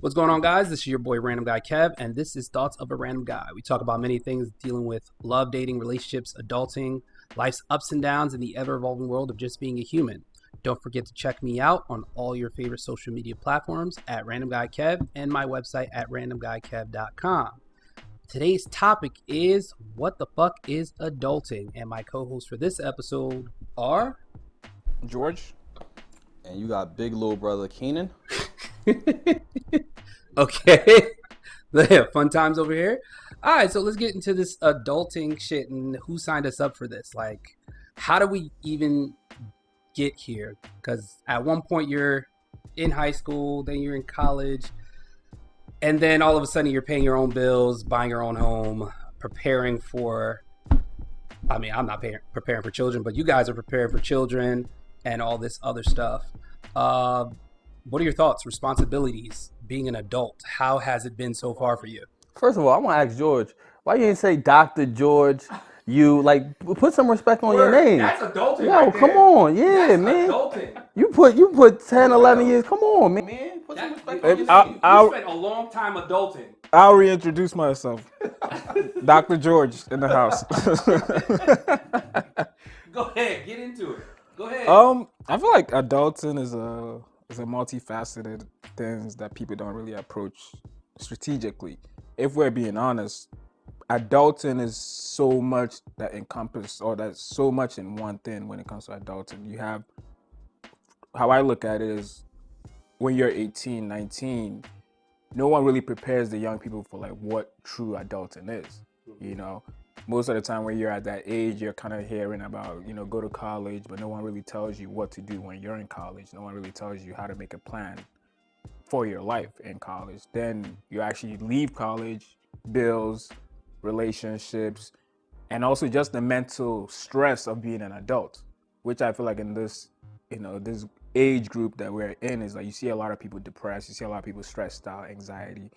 What's going on, guys? This is your boy Random Guy Kev, and this is Thoughts of a Random Guy. We talk about many things dealing with love, dating, relationships, adulting, life's ups and downs, and the ever-evolving world of just being a human. Don't forget to check me out on all your favorite social media platforms at Random Guy Kev and my website at randomguykev.com. Today's topic is what the fuck is adulting, and my co-hosts for this episode are George. And you got big little brother Kenan. Okay. Yeah, fun times over here. All right, so let's get into this adulting shit and who signed us up for this. Like, how do we even get here? Because at one point you're in high school, then you're in college, and then all of a sudden you're paying your own bills, buying your own home, preparing for, I mean, I'm not preparing for children, but you guys are preparing for children and all this other stuff. What are your thoughts, responsibilities, being an adult? How has it been so far for you? First of all, I want to ask George, why you didn't say Dr. George? You, like, put some respect on your name. That's adulting. Yo, come on. Yeah, That's man. Adulting. You put 10, 11 years. Come on, man. Put some respect on your name. You spent a long time adulting. I'll reintroduce myself. Dr. George in the house. Go ahead, get into it. Go ahead. I feel like adulting is a multifaceted thing that people don't really approach strategically. If we're being honest, adulting is so much that encompasses, or that's so much in one thing when it comes to adulting. You have, how I look at it is, when you're 18, 19, no one really prepares the young people for like what true adulting is, you know? Most of the time when you're at that age, you're kind of hearing about, you know, go to college, but no one really tells you what to do when you're in college. No one really tells you how to make a plan for your life in college. Then you actually leave college, bills, relationships, and also just the mental stress of being an adult, which I feel like in this, you know, this age group that we're in is like you see a lot of people depressed, you see a lot of people stressed out, anxiety.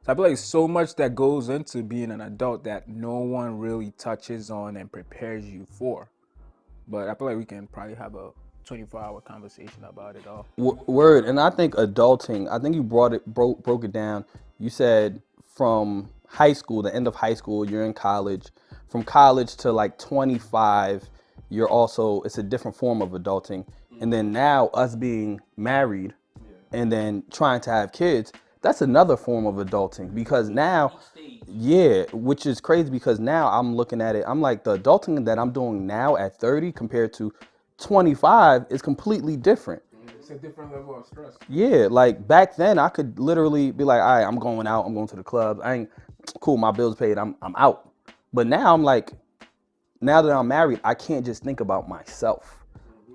So I feel like so much that goes into being an adult that no one really touches on and prepares you for. But I feel like we can probably have a 24-hour conversation about it all. Word, and I think adulting, I think you broke it down. You said from high school, the end of high school, you're in college. From college to like 25, you're also, it's a different form of adulting. And then now us being married and then trying to have kids, that's another form of adulting, because now, yeah, which is crazy because now I'm looking at it, I'm like, the adulting that I'm doing now at 30 compared to 25 is completely different. It's a different level of stress. Yeah, like back then I could literally be like, all right, I'm going out, I'm going to the club, I ain't cool, my bills paid, I'm out. But now I'm like, now that I'm married, I can't just think about myself.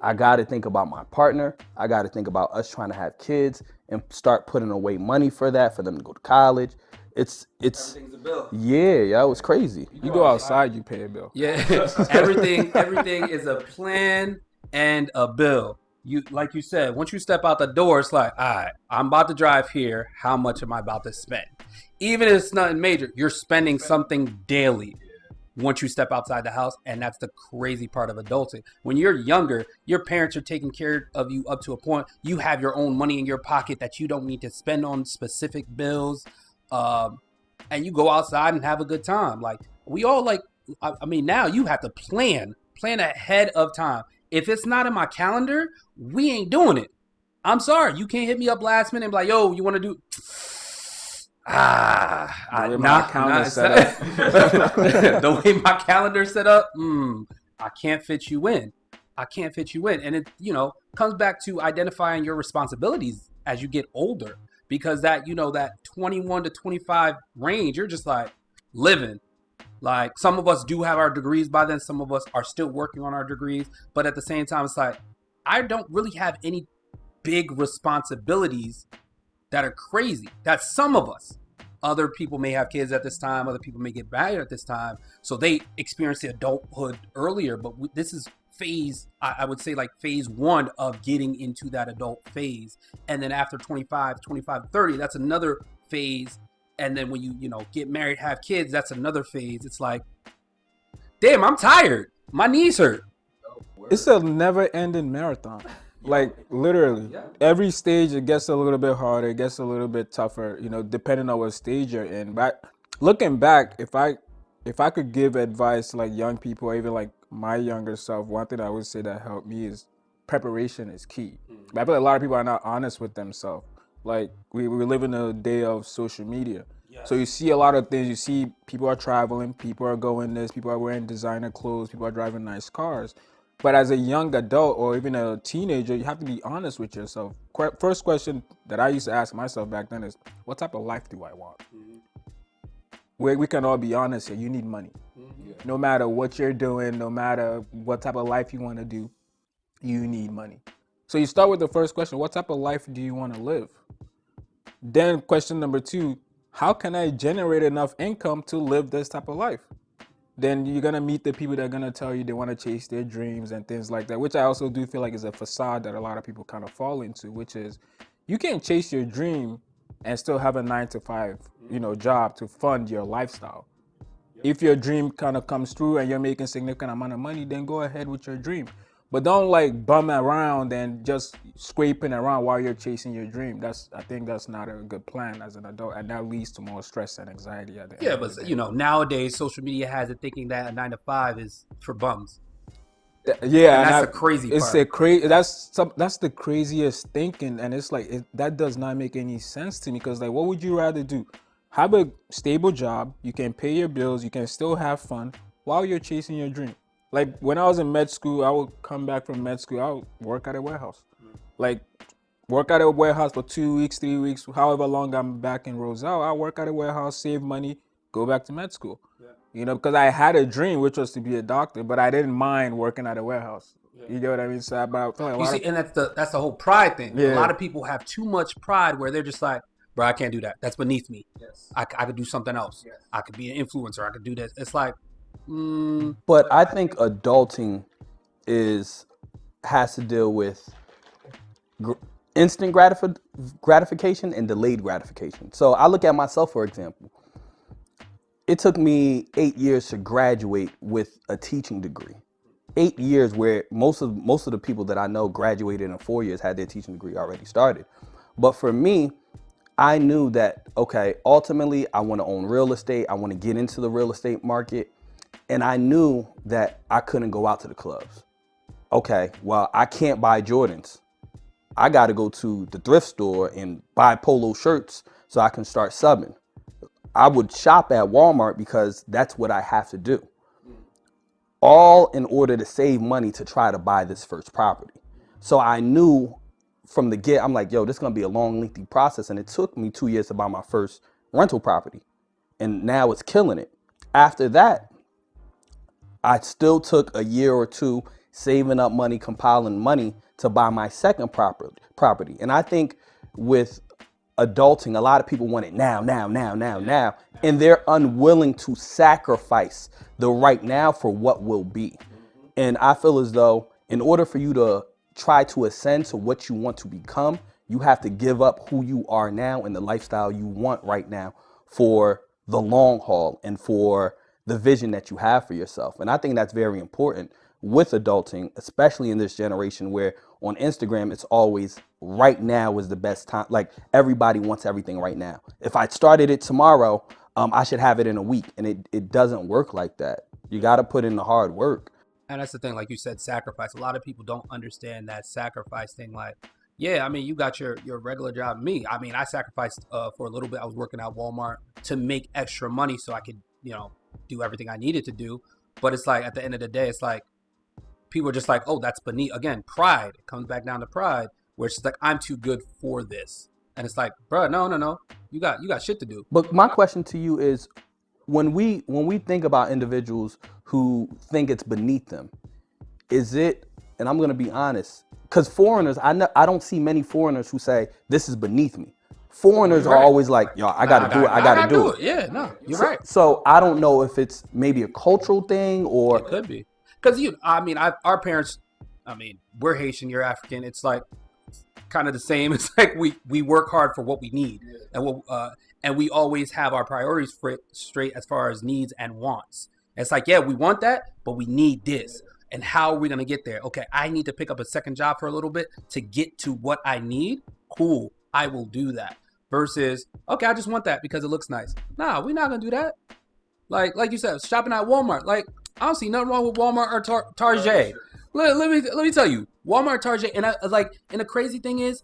I got to think about my partner. I got to think about us trying to have kids and start putting away money for that, for them to go to college. It's Everything's a bill. yeah, it was crazy. You go outside, you pay a bill. Yeah, everything is a plan and a bill. You, like you said, once you step out the door, it's like, all right, I'm about to drive here. How much am I about to spend? Even if it's nothing major, you're spending something daily once you step outside the house, and that's the crazy part of adulting. When you're younger, your parents are taking care of you up to a point. You have your own money in your pocket that you don't need to spend on specific bills, and you go outside and have a good time. Like, we all like, I mean, now you have to plan ahead of time. If it's not in my calendar, we ain't doing it. I'm sorry, you can't hit me up last minute and be like, yo, you want to do... The way my calendar's set up, I can't fit you in. And it, you know, comes back to identifying your responsibilities as you get older, because that, you know, that 21 to 25 range, you're just like living. Like, some of us do have our degrees by then. Some of us are still working on our degrees. But at the same time, it's like, I don't really have any big responsibilities that are crazy. That's some of us. Other people may have kids at this time. Other people may get married at this time. So they experience the adulthood earlier. But this is phase, I would say, like phase one of getting into that adult phase. And then after 25, 30, that's another phase. And then when you know, get married, have kids, that's another phase. It's like, damn, I'm tired. My knees hurt. It's a never-ending marathon. Like literally, every stage it gets a little bit harder, it gets a little bit tougher, depending on what stage you're in. But looking back, if I could give advice to like young people or even like my younger self, one thing I would say that helped me is preparation is key. But I feel like a lot of people are not honest with themselves. Like we live in a day of social media. So you see a lot of things. You see people are traveling, people are going this, people are wearing designer clothes, people are driving nice cars. But as a young adult or even a teenager, you have to be honest with yourself. First question that I used to ask myself back then is, what type of life do I want? We can all be honest here. You need money. No matter what you're doing, no matter what type of life you want to do, you need money. So you start with the first question, what type of life do you want to live? Then question number 2, how can I generate enough income to live this type of life? Then you're going to meet the people that are going to tell you they want to chase their dreams and things like that, which I also do feel like is a facade that a lot of people kind of fall into, which is you can't chase your dream and still have a 9-to-5, job to fund your lifestyle. If your dream kind of comes through and you're making significant amount of money, then go ahead with your dream. But don't like bum around and just scraping around while you're chasing your dream. I think that's not a good plan as an adult, and that leads to more stress and anxiety at the end. Yeah, of but the day. nowadays social media has it thinking that a 9-to-5 is for bums. Yeah, And that's the crazy it's part. that's the craziest thinking, and it's like that does not make any sense to me, because like, what would you rather do? Have a stable job, you can pay your bills, you can still have fun while you're chasing your dream. Like when I was in med school, I would come back from med school, I would work at a warehouse. Like work at a warehouse for 2 weeks, 3 weeks, however long I'm back in Roselle. I work at a warehouse, save money, go back to med school. Because I had a dream, which was to be a doctor, but I didn't mind working at a warehouse. You get what I mean? So, but I feel like a You lot see, of and that's the whole pride thing. Yeah. A lot of people have too much pride where they're just like, bro, I can't do that. That's beneath me. I could do something else. I could be an influencer. I could do this. It's like, But I think adulting has to deal with instant gratification and delayed gratification. So I look at myself, for example. It took me 8 years to graduate with a teaching degree. 8 years where most of the people that I know graduated in 4 years, had their teaching degree already started. But for me, I knew that, okay, ultimately I want to own real estate. I want to get into the real estate market. And I knew that I couldn't go out to the clubs. Okay, well, I can't buy Jordans. I got to go to the thrift store and buy polo shirts so I can start subbing. I would shop at Walmart because that's what I have to do. All in order to save money to try to buy this first property. So I knew from the get, I'm like, yo, this is going to be a long, lengthy process. And it took me 2 years to buy my first rental property. And now it's killing it. After that, I still took a year or two saving up money, compiling money to buy my second property. And I think with adulting, a lot of people want it now, and they're unwilling to sacrifice the right now for what will be. And I feel as though in order for you to try to ascend to what you want to become, you have to give up who you are now and the lifestyle you want right now for the long haul and for the vision that you have for yourself. And I think that's very important with adulting, especially in this generation where on Instagram, it's always right now is the best time. Like everybody wants everything right now. If I started it tomorrow, I should have it in a week. And it doesn't work like that. You got to put in the hard work. and that's the thing, like you said, sacrifice. A lot of people don't understand that sacrifice thing. Like, yeah, I mean, you got your regular job. Me, I mean, I sacrificed for a little bit. I was working at Walmart to make extra money so I could, do everything I needed to do. But it's like at the end of the day, it's like people are just like, oh, that's beneath. Again, pride. It comes back down to pride, where it's just like, I'm too good for this. And it's like, bro, no. You got shit to do. But my question to you is, when we think about individuals who think it's beneath them, is it, and I'm going to be honest, because foreigners, I don't see many foreigners who say this is beneath me. Foreigners are always like, yo, I got to do it. I got to do it. Yeah, no, you're right. So I don't know if it's maybe a cultural thing or It could be. Because, our parents, we're Haitian, you're African. It's like kind of the same. It's like we work hard for what we need. And we always have our priorities straight as far as needs and wants. It's like, yeah, we want that, but we need this. And how are we going to get there? Okay, I need to pick up a second job for a little bit to get to what I need. Cool, I will do that. Versus, okay, I just want that because it looks nice. Nah, we're not going to do that. Like you said, shopping at Walmart. Like, I don't see nothing wrong with Walmart or Target. Let me tell you, Walmart, Target, and and the crazy thing is,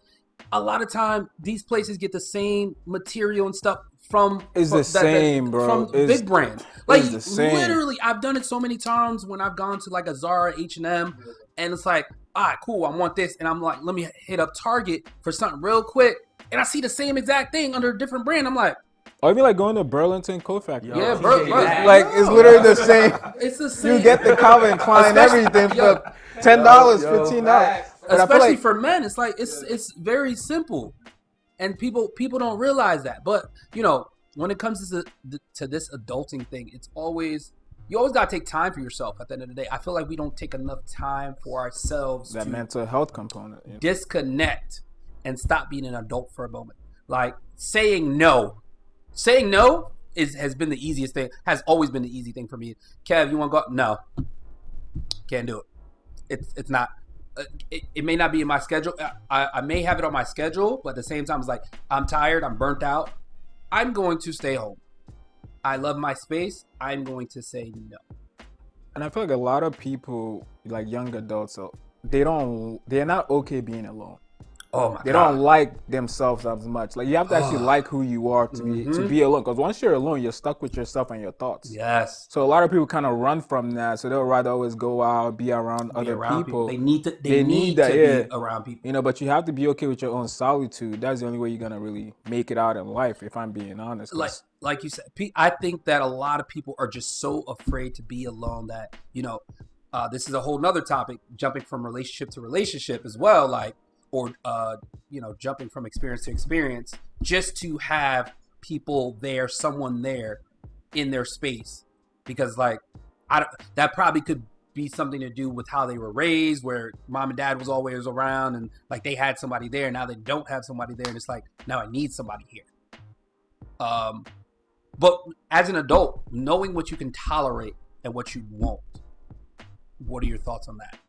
a lot of time these places get the same material and stuff from big brands. Like literally, I've done it so many times when I've gone to like a Zara, H&M, and it's like, all right, cool, I want this, and I'm like, let me hit up Target for something real quick, and I see the same exact thing under a different brand. I'm like, or even like going to Burlington Coat Factory. Yeah, bro. Like it's literally the same. It's the same. You get the Calvin Klein everything for $10, $15. Especially for men, it's like it's very simple, and people don't realize that. But when it comes to this adulting thing, you always gotta take time for yourself. At the end of the day, I feel like we don't take enough time for ourselves. That mental health component. Disconnect and stop being an adult for a moment. Like saying no. Saying no has been the easiest thing. Has always been the easy thing for me. Kev, you want to go? No, can't do it. It's not. It may not be in my schedule. I may have it on my schedule, but at the same time, it's like I'm tired. I'm burnt out. I'm going to stay home. I love my space. I'm going to say no. And I feel like a lot of people, like young adults, they're not okay being alone. Oh my God. They don't like themselves as much. Like you have to actually like who you are to be alone. Because once you're alone, you're stuck with yourself and your thoughts. Yes. So a lot of people kind of run from that. So they'll rather always go out, be around other people. They need to be around people. But you have to be okay with your own solitude. That's the only way you're gonna really make it out in life, if I'm being honest. Like you said, I think that a lot of people are just so afraid to be alone that this is a whole nother topic, jumping from relationship to relationship as well. Like. Or jumping from experience to experience, just to have people there, someone there in their space, because that probably could be something to do with how they were raised, where mom and dad was always around, and like they had somebody there. Now they don't have somebody there, and it's like now I need somebody here. But as an adult, knowing what you can tolerate and what you won't, what are your thoughts on that?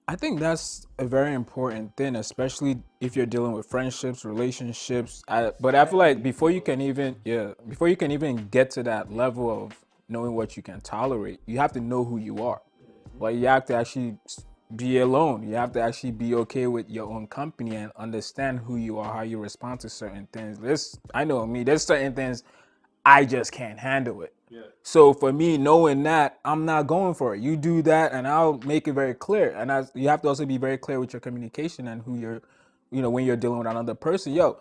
I think that's a very important thing, especially if you're dealing with friendships, relationships. But I feel like before you can even get to that level of knowing what you can tolerate, you have to know who you are. Like you have to actually be alone. You have to actually be okay with your own company and understand who you are, how you respond to certain things. There's certain things I just can't handle it. Yeah. So for me, knowing that, I'm not going for it. You do that, and I'll make it very clear. And you have to also be very clear with your communication and who you're, when you're dealing with another person. Yo,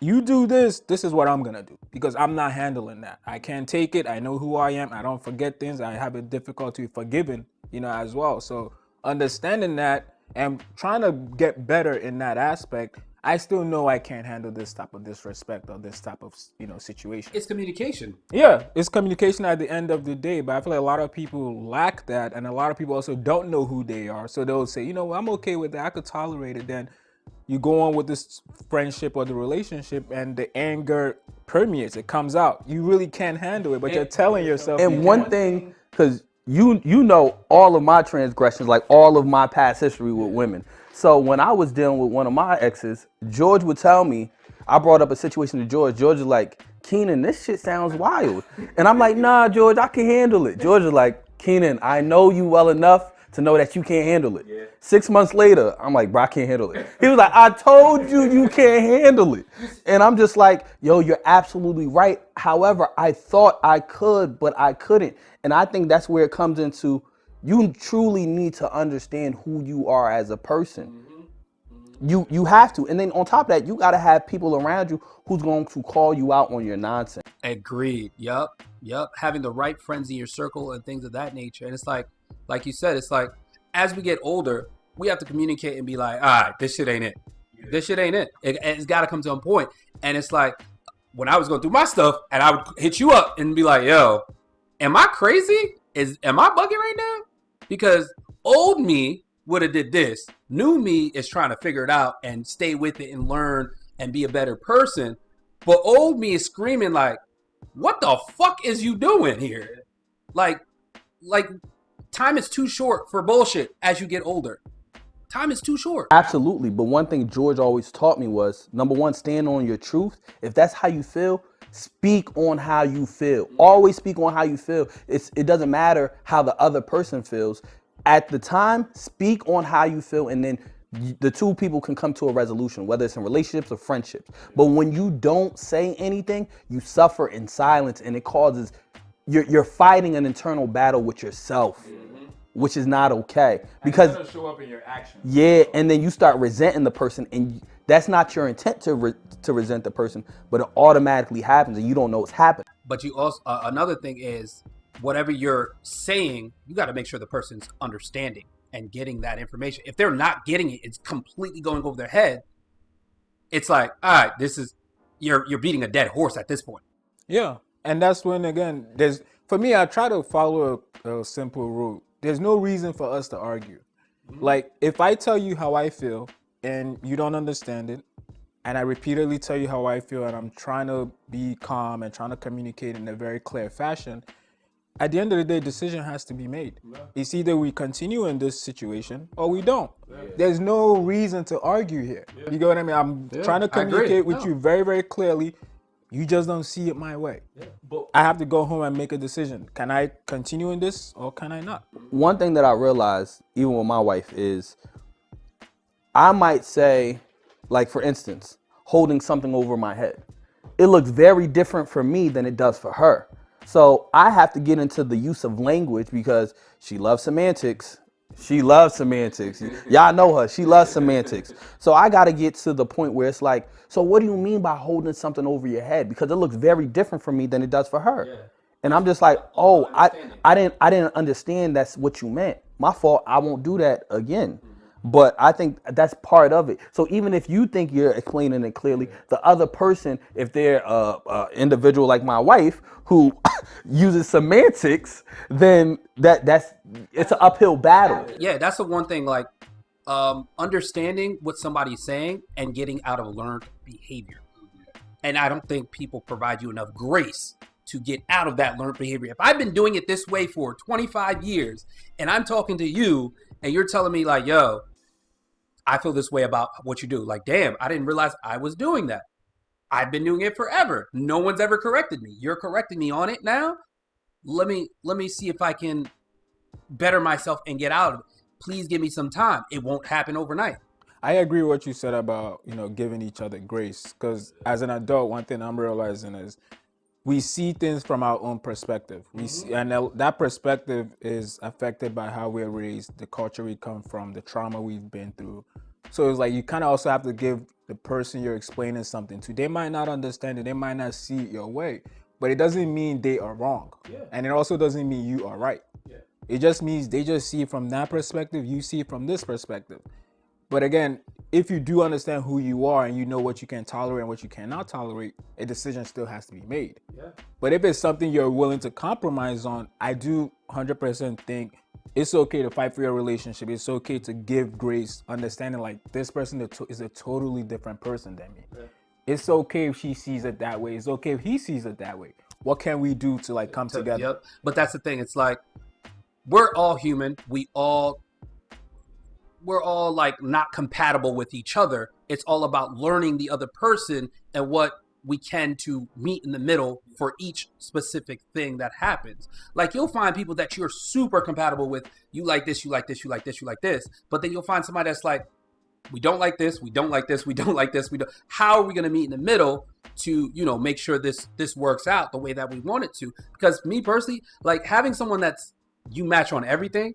you do this. This is what I'm gonna do because I'm not handling that. I can't take it. I know who I am. I don't forget things. I have a difficulty forgiving, as well. So understanding that and trying to get better in that aspect. I still know I can't handle this type of disrespect or this type of, situation. It's communication. Yeah, it's communication at the end of the day. But I feel like a lot of people lack that. And a lot of people also don't know who they are. So they'll say, I'm okay with that. I could tolerate it. Then you go on with this friendship or the relationship and the anger permeates. It comes out. You really can't handle it, but you're telling yourself. And one thing, because you know all of my transgressions, like all of my past history with women. So when I was dealing with one of my exes, George would tell me, I brought up a situation to George. George is like, Kenan, this shit sounds wild. And I'm like, nah, George, I can handle it. George is like, Kenan, I know you well enough to know that you can't handle it. Yeah. 6 months later, I'm like, bro, I can't handle it. He was like, I told you can't handle it. And I'm just like, yo, you're absolutely right. However, I thought I could, but I couldn't. And I think that's where it comes into, you truly need to understand who you are as a person. You have to. And then on top of that, you got to have people around you who's going to call you out on your nonsense. Agreed. Yup. Having the right friends in your circle and things of that nature. And it's like you said, it's like as we get older, we have to communicate and be like, all right, this shit ain't it. This shit ain't it. It's got to come to a point. And it's like when I was going through my stuff and I would hit you up and be like, yo, am I crazy? Am I bugging right now? Because old me would have did this. New me is trying to figure it out and stay with it and learn and be a better person. But old me is screaming like, what the fuck is you doing here? Like time is too short for bullshit as you get older. Time is too short. Absolutely. But one thing George always taught me was, number one, stand on your truth. If that's how you feel, speak on how you feel. Always speak on how you feel. It doesn't matter how the other person feels. At the time, speak on how you feel, and then the two people can come to a resolution, whether it's in relationships or friendships. But when you don't say anything, you suffer in silence, and it causes, you're fighting an internal battle with yourself, which is not okay. Because it's gonna show up in your actions. yeah, and then you start resenting the person, and that's not your intent to resent the person, but it automatically happens, and you don't know what's happening. But you also another thing is, whatever you're saying, you got to make sure the person's understanding and getting that information. If they're not getting it, it's completely going over their head. It's like, all right, this is you're beating a dead horse at this point. Yeah, and that's when, again, for me, I try to follow a simple rule. There's no reason for us to argue. Like, if I tell you how I feel and you don't understand it, and I repeatedly tell you how I feel, and I'm trying to be calm and trying to communicate in a very clear fashion, at the end of the day, decision has to be made. It's either we continue in this situation or we don't. There's no reason to argue here. You get what I mean? I'm trying to communicate with you very, very clearly. You just don't see it my way. But I have to go home and make a decision. Can I continue in this or can I not? One thing that I realized, even with my wife, is I might say, like, for instance, holding something over my head. It looks very different for me than it does for her. So I have to get into the use of language because she loves semantics. She loves semantics. Y'all know her. She loves semantics. So I got to get to the point where it's like, so what do you mean by holding something over your head? Because it looks very different for me than it does for her. Yeah. And I'm just like, oh, I didn't understand that's what you meant. My fault. I won't do that again. But I think that's part of it. So even if you think you're explaining it clearly, the other person, if they're an individual like my wife who uses semantics, then it's an uphill battle. Yeah, that's the one thing, like understanding what somebody's saying and getting out of learned behavior. And I don't think people provide you enough grace to get out of that learned behavior. If I've been doing it this way for 25 years and I'm talking to you and you're telling me like, yo, I feel this way about what you do. Like, damn, I didn't realize I was doing that. I've been doing it forever. No one's ever corrected me. You're correcting me on it now. Let me see if I can better myself and get out of it. Please give me some time. It won't happen overnight. I agree with what you said about, giving each other grace. Because as an adult, one thing I'm realizing is we see things from our own perspective. We see, and that perspective is affected by how we're raised, the culture we come from, the trauma we've been through. So it's like you kind of also have to give the person you're explaining something to. They might not understand it. They might not see it your way. But it doesn't mean they are wrong. Yeah. And it also doesn't mean you are right. Yeah. It just means they just see it from that perspective. You see it from this perspective. But again, if you do understand who you are and you know what you can tolerate and what you cannot tolerate, a decision still has to be made. Yeah. But if it's something you're willing to compromise on, I do 100% think it's okay to fight for your relationship. It's okay to give grace, understanding like this person is a totally different person than me. Yeah. It's okay if she sees it that way. It's okay if he sees it that way. What can we do to like come together? Yep. But that's the thing. It's like we're all human. We're all like not compatible with each other. It's all about learning the other person and what we can to meet in the middle for each specific thing that happens. Like you'll find people that you're super compatible with. You like this, you like this, you like this, you like this. But then you'll find somebody that's like, we don't like this, we don't like this, we don't like this, we don't. How are we going to meet in the middle to, make sure this works out the way that we want it to? Because me personally, like having someone that's you match on everything,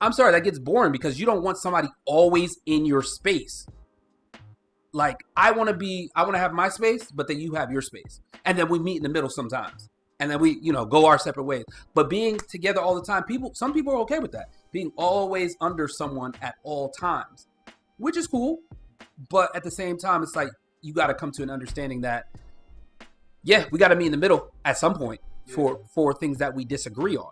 I'm sorry, that gets boring because you don't want somebody always in your space. Like I want to have my space, but then you have your space. And then we meet in the middle sometimes. And then we, go our separate ways. But being together all the time, some people are okay with that. Being always under someone at all times, which is cool. But at the same time, it's like you got to come to an understanding that, yeah, we got to meet in the middle at some point for things that we disagree on.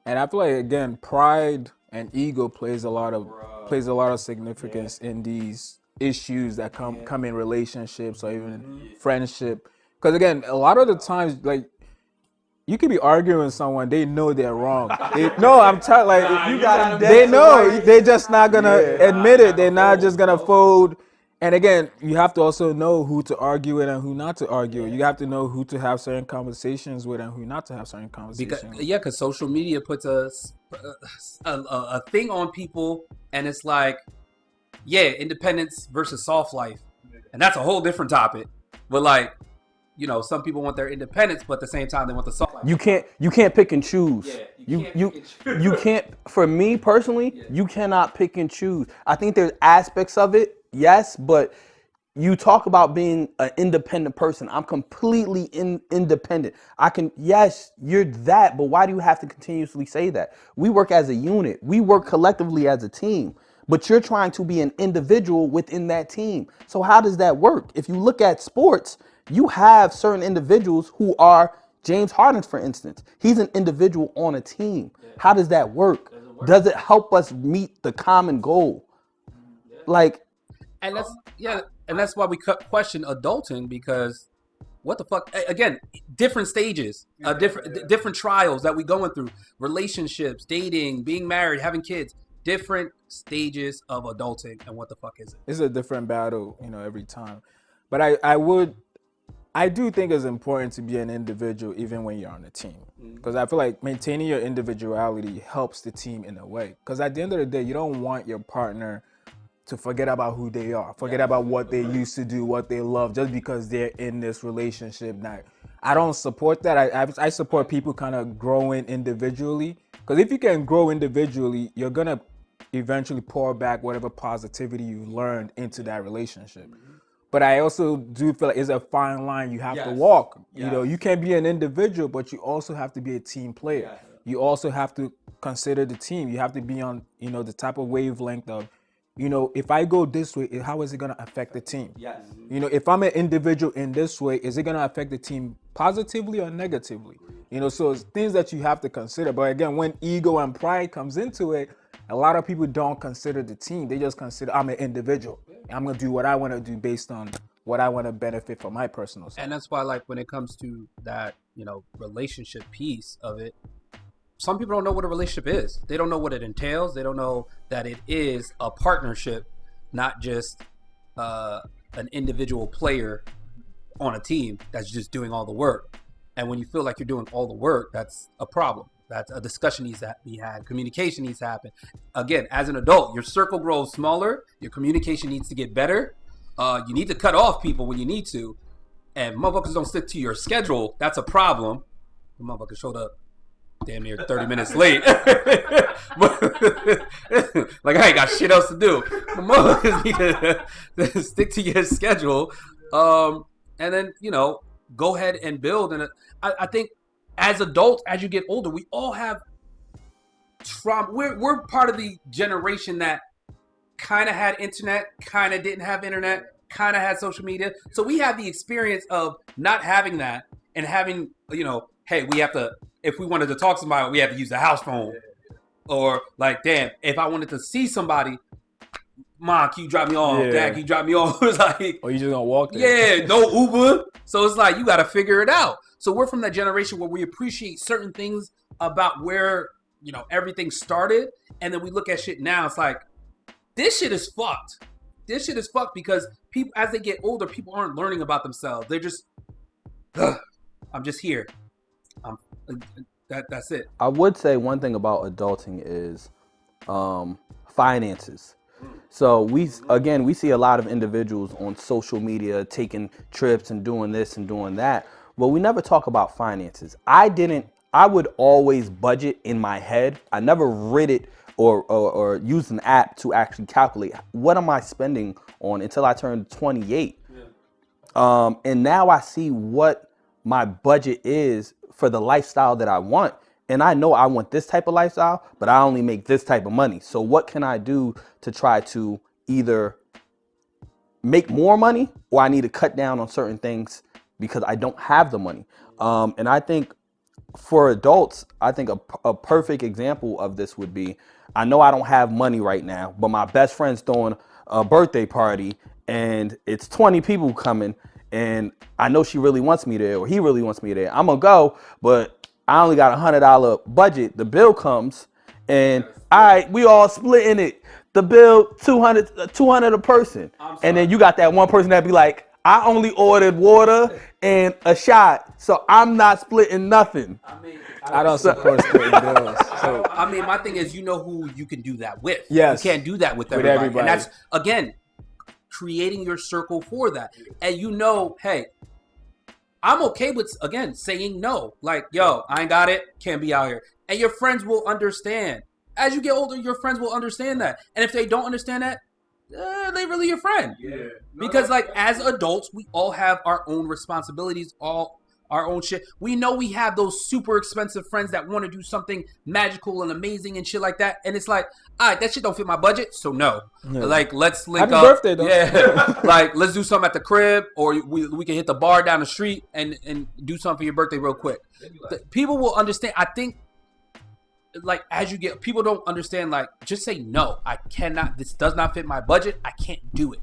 And I feel like, again, pride and ego plays a lot of significance in these issues that come in relationships or even friendship. Because again, a lot of the times, like you could be arguing with someone, they know they're wrong. No, I'm telling like you got they know they're just not gonna admit it. They're not just gonna fold. And again, you have to also know who to argue with and who not to argue. You have to know who to have certain conversations with and who not to have certain conversations. Because social media puts a thing on people, and it's like, independence versus soft life, and that's a whole different topic. But like, some people want their independence, but at the same time they want the soft life. You can't pick and choose. You can't. For me personally, you cannot pick and choose. I think there's aspects of it, yes, but you talk about being an independent person. I'm completely independent. Yes, you're that, but why do you have to continuously say that? We work as a unit. We work collectively as a team, but you're trying to be an individual within that team. So how does that work? If you look at sports, you have certain individuals who are James Harden, for instance. He's an individual on a team. How does that work? Does it help us meet the common goal? Like, and that's why we question adulting, because what the fuck? Again, different stages, different trials that we going through, relationships, dating, being married, having kids, different stages of adulting, and what the fuck is it? It's a different battle, every time. But I do think it's important to be an individual even when you're on a team, because I feel like maintaining your individuality helps the team in a way. Because at the end of the day, you don't want your partner to forget about who they are, forget about what they used to do, what they love, just because they're in this relationship now. I don't support that. I support people kind of growing individually, because if you can grow individually, you're gonna eventually pour back whatever positivity you learned into that relationship. But I also do feel like it's a fine line you have to walk. You can be an individual, but you also have to be a team player. You also have to consider the team. You have to be on, the type of wavelength of, if I go this way, how is it going to affect the team? If I'm an individual in this way, is it going to affect the team positively or negatively? So it's things that you have to consider. But again, when ego and pride comes into it, a lot of people don't consider the team. They just consider, I'm an individual. I'm going to do what I want to do based on what I want to benefit from my personal self. And that's why, like, when it comes to that, relationship piece of it, some people don't know what a relationship is. They don't know what it entails. They don't know that it is a partnership, not just an individual player on a team that's just doing all the work. And when you feel like you're doing all the work, that's a problem. That's a discussion needs to be had. Communication needs to happen. Again, as an adult, your circle grows smaller. Your communication needs to get better. You need to cut off people when you need to. And motherfuckers don't stick to your schedule. That's a problem. The motherfucker showed up damn near 30 minutes late. Like, I ain't got shit else to do. The motherfuckers need to stick to your schedule. And then, go ahead and build. And I think as adults, as you get older, we all have trauma. We're part of the generation that kind of had internet, kind of didn't have internet, kind of had social media. So we have the experience of not having that and having, hey, we have to, if we wanted to talk to somebody, we have to use the house phone. Or like, damn, if I wanted to see somebody, Mom, can you drop me off? Dad, can you drop me off? It's like, or you just gonna walk there? Yeah, no Uber. So it's like, you got to figure it out. So we're from that generation where we appreciate certain things about where, everything started. And then we look at shit now. It's like, this shit is fucked. This shit is fucked because people, as they get older, people aren't learning about themselves. They're just, I'm just here. That's it. I would say one thing about adulting is finances. So we see a lot of individuals on social media taking trips and doing this and doing that, but we never talk about finances. I would always budget in my head. I never read it or used an app to actually calculate what am I spending on until I turned 28. And now I see what my budget is for the lifestyle that I want. And I know I want this type of lifestyle, but I only make this type of money. So what can I do to try to either make more money, or I need to cut down on certain things because I don't have the money? And I think for adults, I think a perfect example of this would be, I know I don't have money right now, but my best friend's throwing a birthday party and it's 20 people coming, and I know she really wants me there or he really wants me there. I'm gonna go, but I only got $100 budget. The bill comes, and all right, we all splitting it. The bill $200 a person, and then you got that one person that be like, I only ordered water and a shot, so I'm not splitting nothing. I don't support splitting bills. So I mean, my thing is, you know who you can do that with. Yes. You can't do that with everybody. And that's, again, creating your circle for that. And you know, hey, I'm okay with, again, saying no. Like, yo, I ain't got it. Can't be out here. And your friends will understand. As you get older, your friends will understand that. And if they don't understand that, they really your friend. Yeah. Because, like, as adults, we all have our own responsibilities, all our own shit. We know we have those super expensive friends that want to do something magical and amazing and shit like that. And it's like, all right, that shit don't fit my budget, so no. Yeah. Like, let's link Happy up. Birthday, though. Yeah. Like, let's do something at the crib, or we can hit the bar down the street and do something for your birthday real quick. People will understand. I think, like, as you get, people don't understand, like, just say no. I cannot, this does not fit my budget. I can't do it.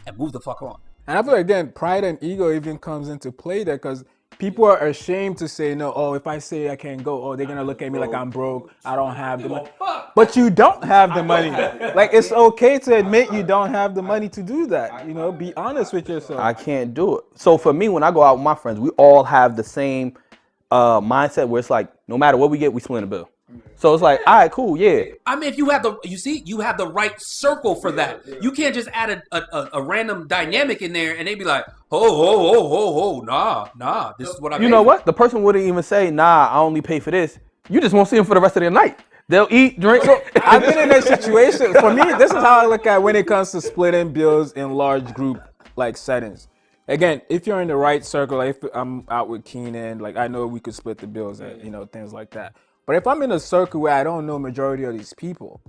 And move the fuck on. And I feel like, again, pride and ego even comes into play there, because people are ashamed to say no. Oh, if I say I can't go, oh, they're going to look at me like I'm broke. I don't have the money. But you don't have the money. Like, it's okay to admit you don't have the money to do that. You know, be honest with yourself. I can't do it. So for me, when I go out with my friends, we all have the same mindset where it's like, no matter what we get, we split a bill. So it's like, all right, cool, yeah. I mean, if you have you have the right circle for that. You can't just add a random dynamic in there and they be like, nah, this is what I You know what? The person wouldn't even say, nah, I only pay for this. You just won't see them for the rest of their night. They'll eat, drink. So I've been in that situation. For me, this is how I look at when it comes to splitting bills in large group like settings. Again, if you're in the right circle, like if I'm out with Kenan, like I know we could split the bills and things like that. But if I'm in a circle where I don't know majority of these people,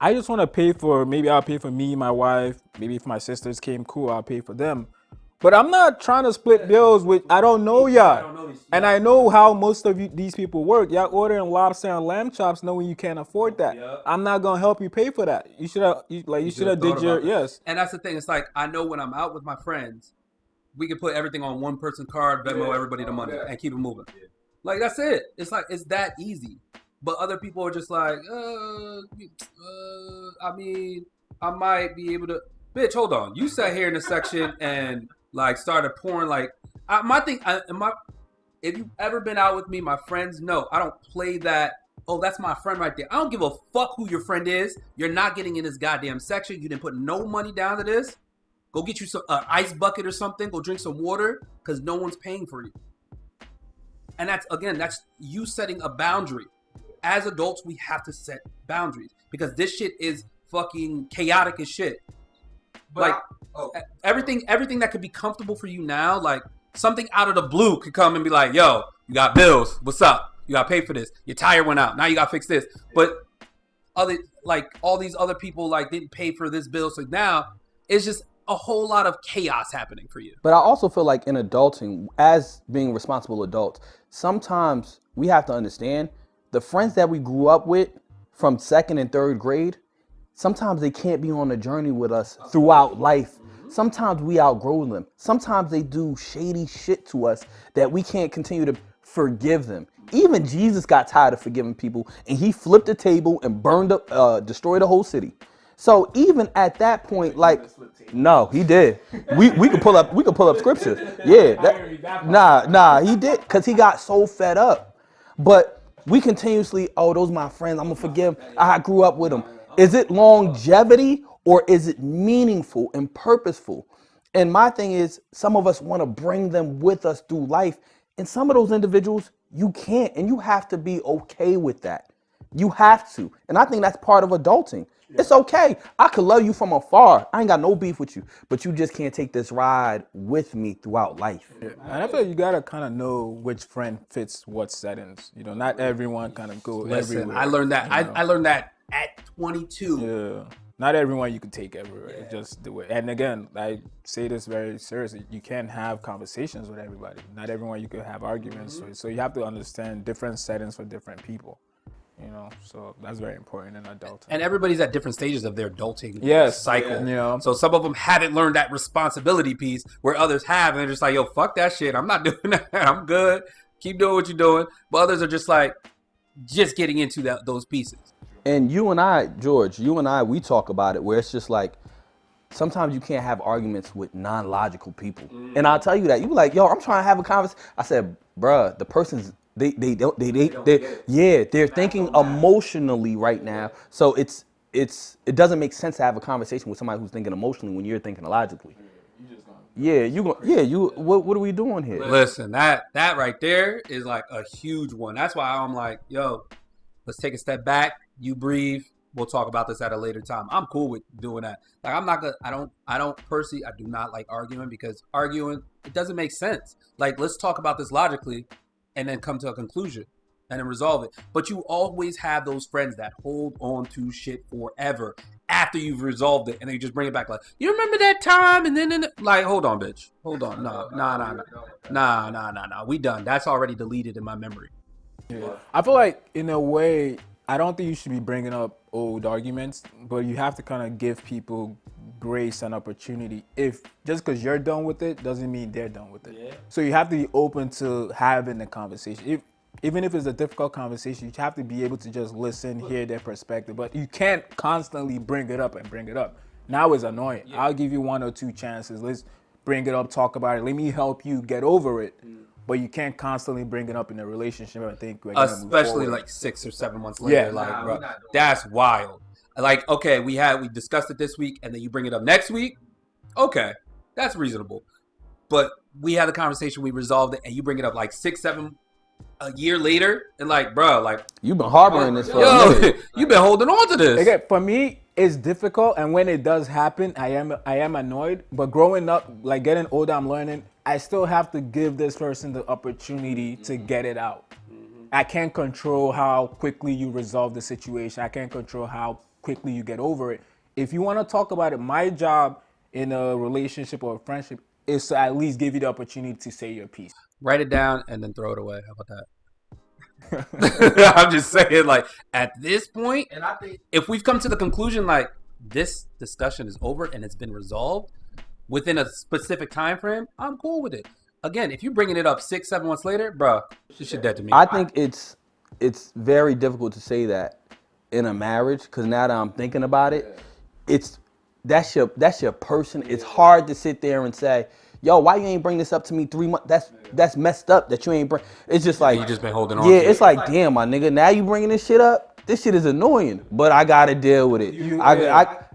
I just want to pay for, maybe I'll pay for me, my wife, maybe if my sisters came, cool, I'll pay for them. But I'm not trying to split bills with, I don't know y'all. And I know how most of these people work. Y'all ordering lobster and lamb chops knowing you can't afford that. I'm not going to help you pay for that. You should have did your, yes. And that's the thing. It's like, I know when I'm out with my friends, we can put everything on one person's card, Venmo everybody the money, and keep it moving. Like, that's it. It's like, it's that easy. But other people are just like, I mean, I might be able to. Bitch, hold on. You sat here in the section and like started pouring like my thing. If you've ever been out with me, my friends know I don't play that. Oh, that's my friend right there. I don't give a fuck who your friend is. You're not getting in this goddamn section. You didn't put no money down to this. Go get you some ice bucket or something. Go drink some water because no one's paying for you. And that's you setting a boundary. As adults, we have to set boundaries because this shit is fucking chaotic as shit. But everything that could be comfortable for you now, like something out of the blue could come and be like, yo, you got bills. What's up? You got to pay for this. Your tire went out. Now you got to fix this. But all these other people like didn't pay for this bill. So now it's just a whole lot of chaos happening for you. But I also feel like in adulting, as being responsible adults, sometimes we have to understand the friends that we grew up with from 2nd and 3rd grade, sometimes they can't be on a journey with us throughout life. Sometimes we outgrow them. Sometimes they do shady shit to us that we can't continue to forgive them. Even Jesus got tired of forgiving people and he flipped the table and burned up, destroyed the whole city. So even at that point, like, no, he did. We could pull up scripture. Yeah, he did, because he got so fed up. But we continuously, oh, those are my friends, I'm gonna forgive. I grew up with them. Is it longevity or is it meaningful and purposeful? And my thing is, some of us want to bring them with us through life, and some of those individuals you can't, and you have to be okay with that. You have to, and I think that's part of adulting. It's okay. I could love you from afar. I ain't got no beef with you, but you just can't take this ride with me throughout life. Yeah. And I feel like you gotta kind of know which friend fits what settings. You know, not everyone kind of go everywhere. I learned that. I learned that at 22. Yeah. Not everyone you can take everywhere. Just do it. And again, I say this very seriously. You can't have conversations with everybody. Not everyone you can have arguments with. So you have to understand different settings for different people. You know, so that's very important in adulting. And everybody's at different stages of their adulting cycle. Yeah. So some of them haven't learned that responsibility piece where others have, and they're just like, yo, fuck that shit. I'm not doing that. I'm good. Keep doing what you're doing. But others are just like, just getting into those pieces. And you and I, George, we talk about it where it's just like, sometimes you can't have arguments with non-logical people. And I'll tell you that. You be like, yo, I'm trying to have a conversation. I said, bruh, the person's, they're thinking emotionally right now. So it doesn't make sense to have a conversation with somebody who's thinking emotionally when you're thinking logically. What are we doing here? Listen, that right there is like a huge one. That's why I'm like, yo, let's take a step back. You breathe. We'll talk about this at a later time. I'm cool with doing that. Like I'm not gonna. I don't personally. I do not like arguing because arguing it doesn't make sense. Like let's talk about this logically, and then come to a conclusion, and then resolve it. But you always have those friends that hold on to shit forever after you've resolved it, and then you just bring it back. Like you remember that time, and then like hold on, bitch, hold on, nah. We done. That's already deleted in my memory. Yeah. I feel like in a way, I don't think you should be bringing up old arguments, but you have to kind of give people grace and opportunity. If just because you're done with it doesn't mean they're done with it. Yeah. So you have to be open to having the conversation. Even if it's a difficult conversation, you have to be able to just listen, hear their perspective. But you can't constantly bring it up. Now it's annoying. Yeah. I'll give you 1 or 2 chances. Let's bring it up, talk about it. Let me help you get over it. But you can't constantly bring it up in a relationship. I think, especially like 6 or 7 months later. Yeah, like, bro, that's wild. Like, okay, we discussed it this week, and then you bring it up next week. Okay, that's reasonable. But we had a conversation, we resolved it, and you bring it up like 6, 7 a year later, and like, bro, like you've been harboring this for a minute. You've been holding on to this. Okay, for me, it's difficult, and when it does happen, I am annoyed. But growing up, like getting older, I'm learning. I still have to give this person the opportunity to get it out. I can't control how quickly you resolve the situation. I can't control how quickly you get over it. If you want to talk about it, my job in a relationship or a friendship is to at least give you the opportunity to say your piece. Write it down and then throw it away. How about that? I'm just saying, like, at this point, and I think if we've come to the conclusion, like, this discussion is over and it's been resolved within a specific time frame, I'm cool with it. Again, if you're bringing it up 6, 7 months later, bro, this shit dead to me. I think it's very difficult to say that in a marriage because now that I'm thinking about it, that's your person. It's hard to sit there and say, yo, why you ain't bring this up to me 3 months? That's messed up that you ain't bring. It's just like you just been holding on. Yeah, it's like, damn, my nigga, now you bringing this shit up. This shit is annoying, but I gotta deal with it.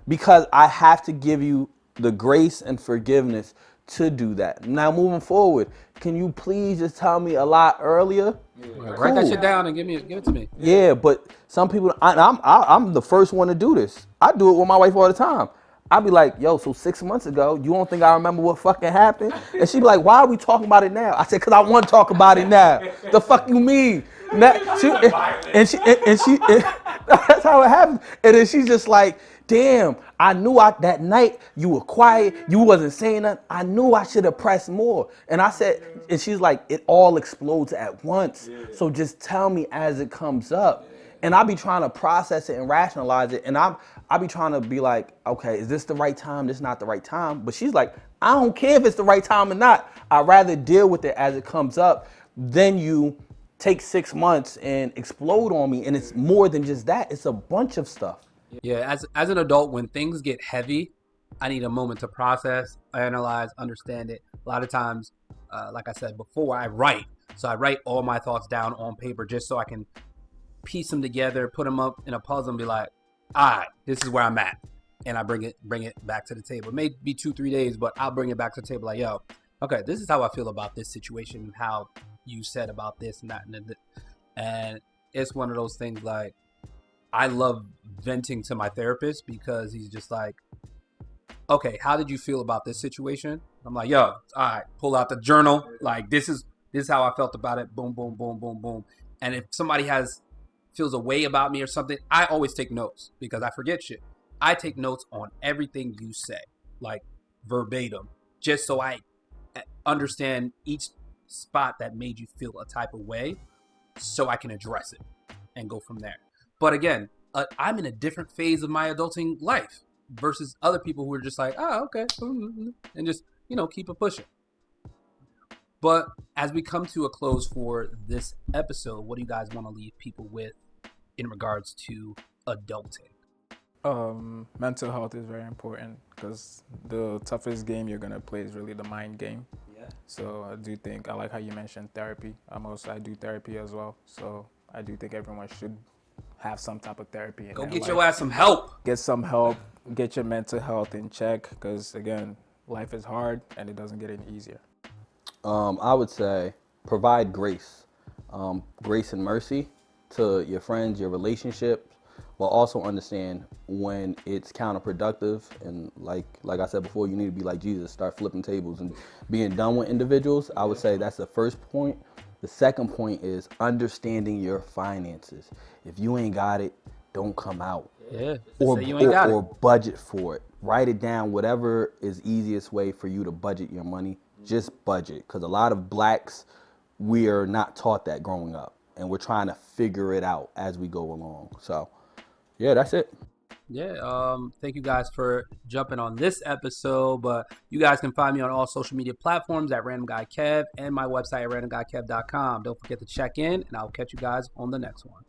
Because I have to give you the grace and forgiveness to do that. Now moving forward, can you please just tell me a lot earlier? Cool. Write that shit down and give it to me. Yeah, but some people, I'm the first one to do this. I do it with my wife all the time. I'll be like, yo, so 6 months ago, you don't think I remember what fucking happened? And she be like, why are we talking about it now? I said, because I want to talk about it now. The fuck you mean? That's how it happened. And then she's just like, damn, I knew that night you were quiet, you wasn't saying nothing. I knew I should have pressed more. And I said, and she's like, it all explodes at once. So just tell me as it comes up. And I'll be trying to process it and rationalize it. And I'll be trying to be like, okay, is this the right time? This is not the right time. But she's like, I don't care if it's the right time or not. I'd rather deal with it as it comes up than you take 6 months and explode on me. And it's more than just that. It's a bunch of stuff. Yeah, as an adult, when things get heavy, I need a moment to process, analyze, understand it. A lot of times, like I said before, I write. So I write all my thoughts down on paper just so I can piece them together, put them up in a puzzle and be like, all right, this is where I'm at. And I bring it back to the table. It may be 2-3 days, but I'll bring it back to the table like, yo, okay, this is how I feel about this situation, how you said about this and that. And it's one of those things like, I love venting to my therapist because he's just like, okay, how did you feel about this situation? I'm like, yo, all right, pull out the journal. Like, this is how I felt about it. Boom, boom, boom, boom, boom. And if somebody feels a way about me or something, I always take notes because I forget shit. I take notes on everything you say, like verbatim, just so I understand each spot that made you feel a type of way so I can address it and go from there. But again, I'm in a different phase of my adulting life versus other people who are just like, oh, okay, and just, keep it pushing. But as we come to a close for this episode, what do you guys want to leave people with in regards to adulting? Mental health is very important because the toughest game you're gonna play is really the mind game. Yeah. So I do think I like how you mentioned therapy. I do therapy as well. So I do think everyone should have some type of therapy. Go get your ass some help. Get some help. Get your mental health in check because again, life is hard and it doesn't get any easier. I would say provide grace, grace and mercy to your friends, your relationships, but also understand when it's counterproductive. And like I said before, you need to be like Jesus, start flipping tables and being done with individuals. I would say that's the first point. The second point is understanding your finances. If you ain't got it, don't come out. Yeah. Or budget for it. Write it down, whatever is easiest way for you to budget your money, just budget. Because a lot of blacks, we are not taught that growing up. And we're trying to figure it out as we go along. So, yeah, that's it. Yeah, thank you guys for jumping on this episode. But you guys can find me on all social media platforms at Random Guy Kev and my website at randomguykev.com. Don't forget to check in, and I'll catch you guys on the next one.